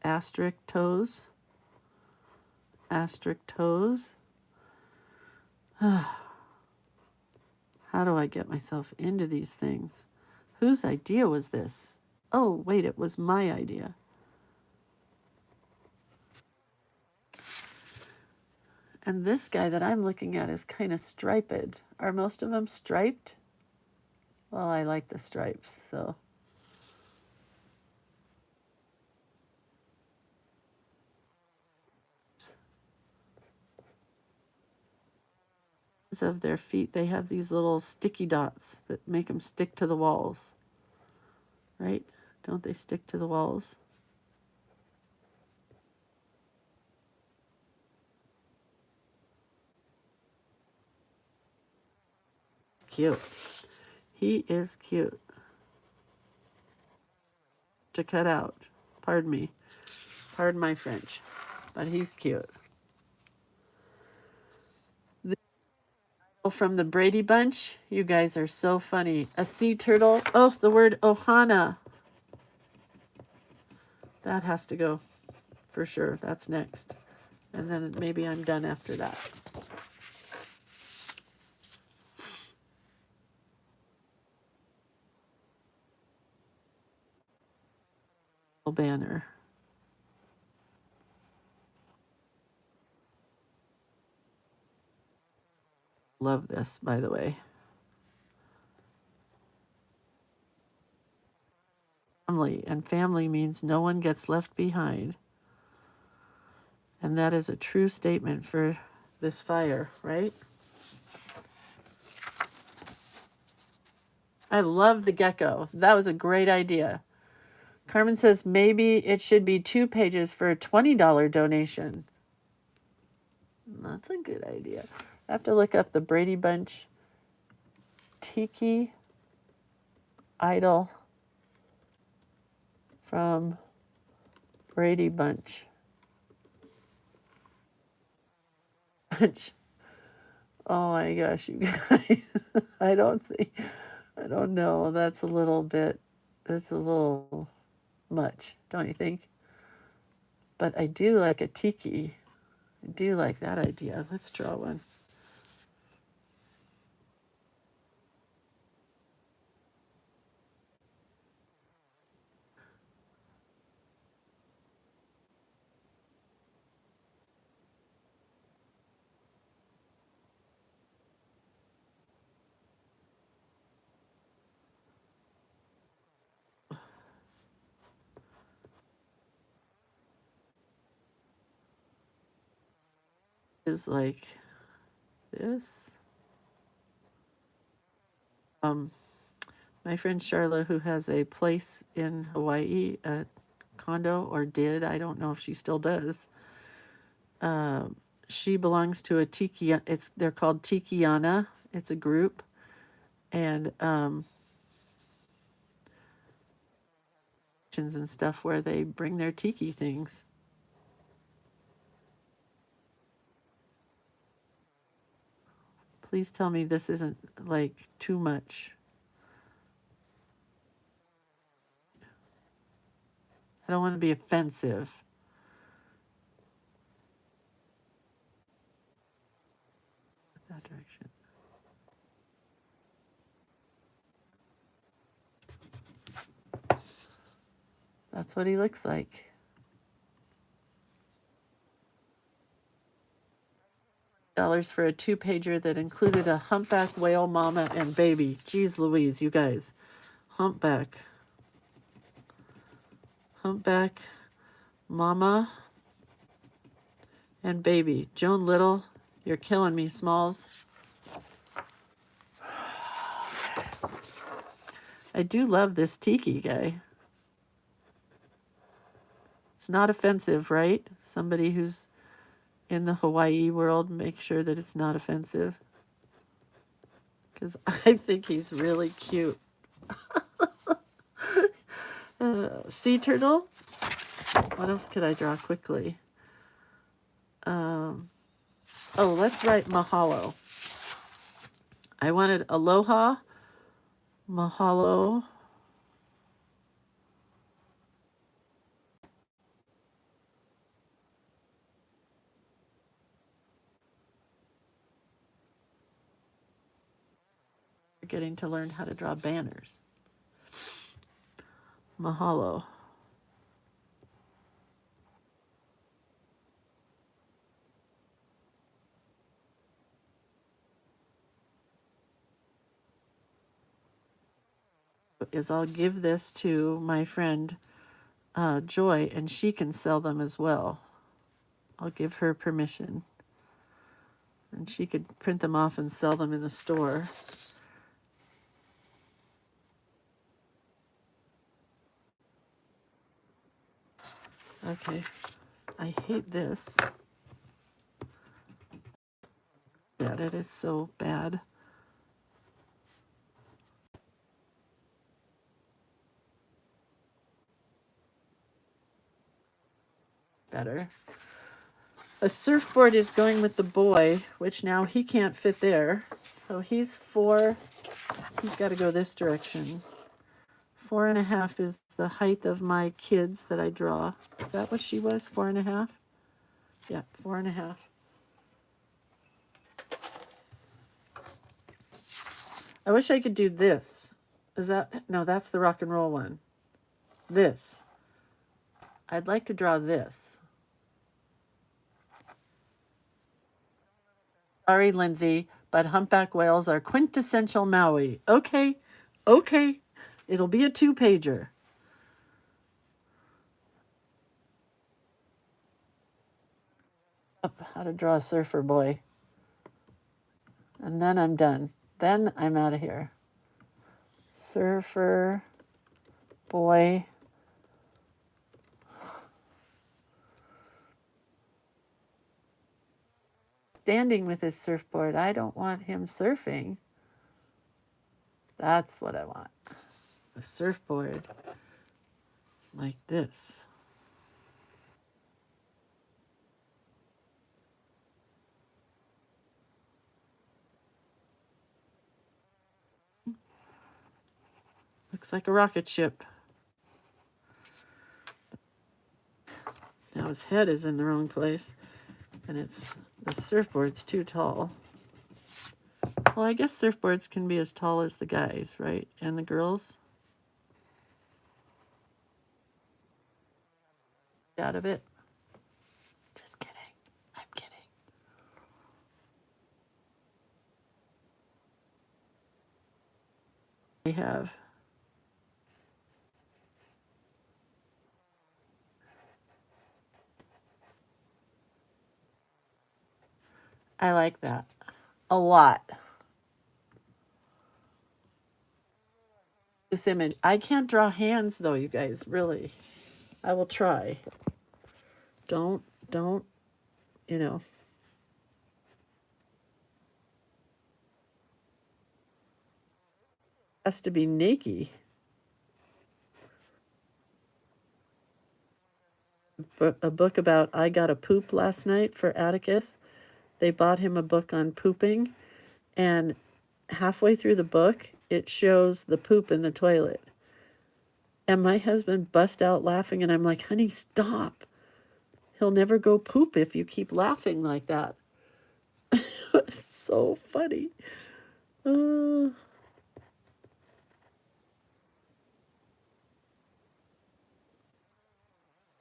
Asterisk toes. Asterisk toes. How do I get myself into these things? Whose idea was this? Oh, wait, it was my idea. And this guy that I'm looking at is kind of striped. Are most of them striped? Well, I like the stripes, so. Of their feet, they have these little sticky dots that make them stick to the walls. Right? Don't they stick to the walls? Cute. He is cute. To cut out. Pardon me. Pardon my French. But he's cute. From the Brady Bunch. You guys are so funny. A sea turtle. Oh, the word ohana. That has to go for sure. That's next. And then maybe I'm done after that. Banner. Love this, by the way. Family, and family means no one gets left behind. And that is a true statement for this fire, right? I love the gecko. That was a great idea. Carmen says maybe it should be 2 pages for a $20 donation. That's a good idea. I have to look up the Brady Bunch Tiki Idol from Brady Bunch. Oh my gosh, you guys. I don't know. That's a little much, don't you think? But I do like a tiki. I do like that idea. Let's draw one. Is like this. My friend Charla, who has a place in Hawaii, a condo, or did, I don't know if she still does. She belongs to a tiki. They're called Tikiana. It's a group, and and stuff where they bring their tiki things. Please tell me this isn't like too much. I don't want to be offensive. That direction. That's what he looks like. $2 for a 2-pager that included a humpback whale mama and baby. Jeez Louise, you guys. Humpback mama and baby. Joan Little, you're killing me, Smalls. I do love this tiki guy. It's not offensive, right? Somebody who's in the Hawaii world, make sure that it's not offensive. Because I think he's really cute. Sea turtle. What else could I draw quickly? Let's write mahalo. I wanted aloha, mahalo. getting to learn how to draw banners. Mahalo. Is I'll give this to my friend Joy, and she can sell them as well. I'll give her permission. And she could print them off and sell them in the store. Okay. I hate this. At it, it's so bad. Better. A surfboard is going with the boy, which now he can't fit there. So he's 4. He's got to go this direction. 4.5 is the height of my kids that I draw. Is that what she was? 4.5? Yeah, 4.5. I wish I could do this. Is that, no, that's the rock and roll one. This. I'd like to draw this. Sorry, Lindsay, but humpback whales are quintessential Maui. Okay, okay. It'll be a 2-pager. How to draw a surfer boy. And then I'm done. Then I'm out of here. Surfer boy. Standing with his surfboard. I don't want him surfing. That's what I want. A surfboard like this. Looks like a rocket ship. Now his head is in the wrong place, and the surfboard's too tall. Well, I guess surfboards can be as tall as the guys, right? And the girls. Out of it. Just kidding. I'm kidding. We have. I like that a lot. This image. I can't draw hands though, you guys, really. I will try. Don't, you know. Has to be naked. A book about I got a poop last night for Atticus. They bought him a book on pooping, and halfway through the book, it shows the poop in the toilet. And my husband bust out laughing, and I'm like, honey, stop. He'll never go poop if you keep laughing like that. It's so funny.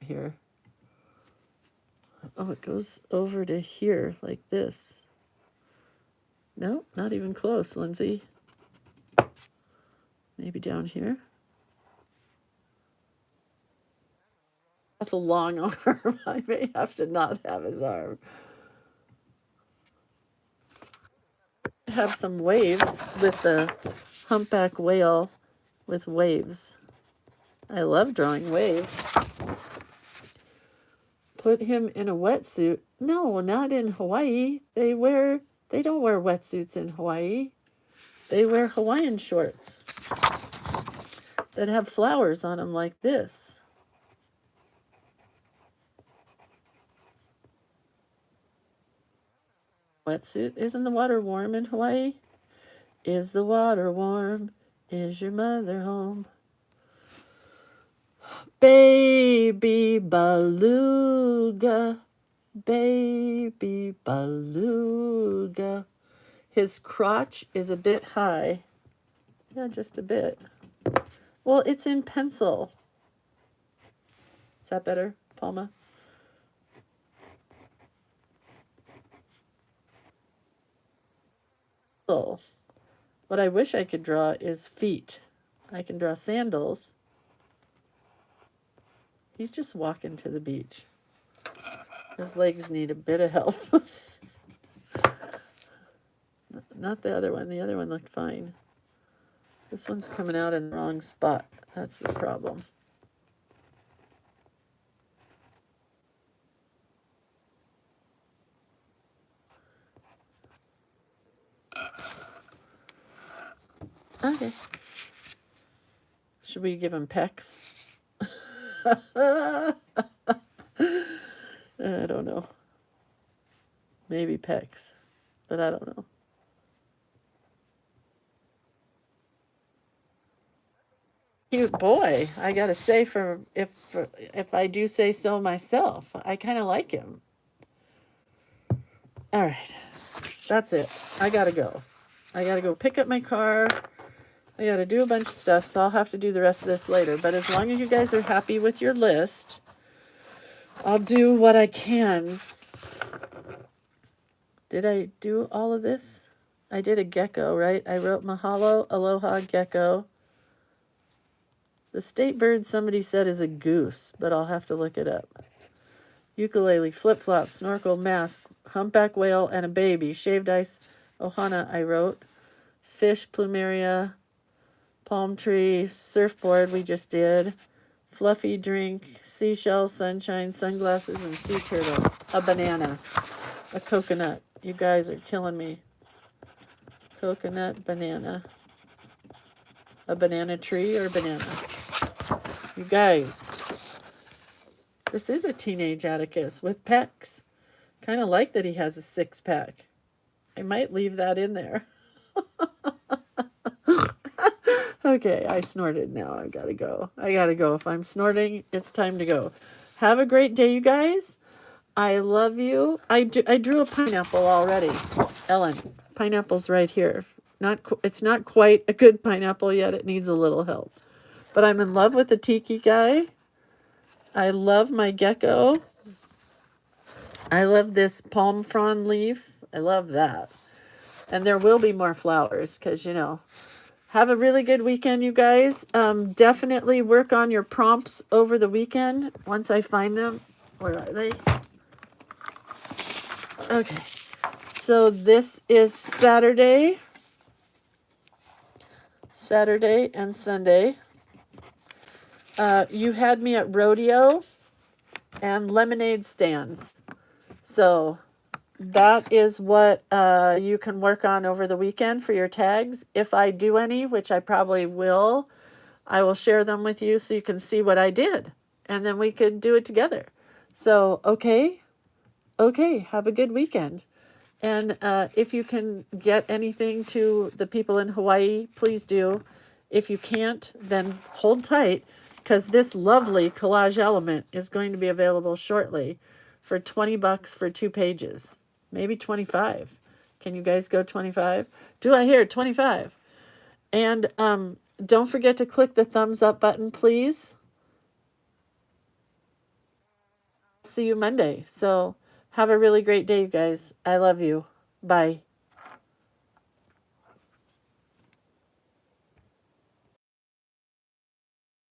Here. Oh, it goes over to here like this. No, not even close, Lindsay. Maybe down here. That's a long arm. I may have to not have his arm. Have some waves with the humpback whale with waves. I love drawing waves. Put him in a wetsuit. No, not in Hawaii. They don't wear wetsuits in Hawaii. They wear Hawaiian shorts that have flowers on them like this. Wetsuit. Isn't the water warm in Hawaii? Is the water warm? Is your mother home? Baby beluga, baby beluga. His crotch is a bit high. Yeah, just a bit. Well, it's in pencil. Is that better, Palma? What I wish I could draw is feet. I can draw sandals. He's just walking to the beach. His legs need a bit of help. Not the other one. The other one looked fine. This one's coming out in the wrong spot. That's the problem. Okay. Should we give him pecs? I don't know. Maybe pecs, but I don't know. Cute boy, I gotta say, if I do say so myself, I kind of like him. All right, that's it. I gotta go. I gotta go pick up my car. I gotta do a bunch of stuff, so I'll have to do the rest of this later. But as long as you guys are happy with your list, I'll do what I can. Did I do all of this? I did a gecko, right? I wrote mahalo, aloha, gecko. The state bird somebody said is a goose, but I'll have to look it up. Ukulele, flip-flop, snorkel, mask, humpback whale, and a baby. Shaved ice, ohana, I wrote. Fish, plumeria, palm tree, surfboard, we just did. Fluffy drink, seashells, sunshine, sunglasses, and sea turtle. A banana. A coconut. You guys are killing me. Coconut, banana. A banana tree or banana? You guys, this is a teenage Atticus with pecs. Kind of like that he has a six-pack. I might leave that in there. Okay, I snorted now. I gotta go. I gotta go. If I'm snorting, it's time to go. Have a great day, you guys. I love you. I drew a pineapple already. Ellen, pineapple's right here. It's not quite a good pineapple yet. It needs a little help. But I'm in love with the tiki guy. I love my gecko. I love this palm frond leaf. I love that. And there will be more flowers because, you know, have a really good weekend, you guys. Definitely work on your prompts over the weekend once I find them. Where are they? Okay. So this is Saturday and Sunday. You had me at rodeo and lemonade stands. So that is what you can work on over the weekend for your tags. If I do any, which I probably will, I will share them with you so you can see what I did. And then we could do it together. So, okay, have a good weekend. And if you can get anything to the people in Hawaii, please do. If you can't, then hold tight, because this lovely collage element is going to be available shortly for $20 for 2 pages. Maybe 25. Can you guys go 25? Do I hear 25? And don't forget to click the thumbs up button, please. See you Monday. So have a really great day, you guys. I love you. Bye.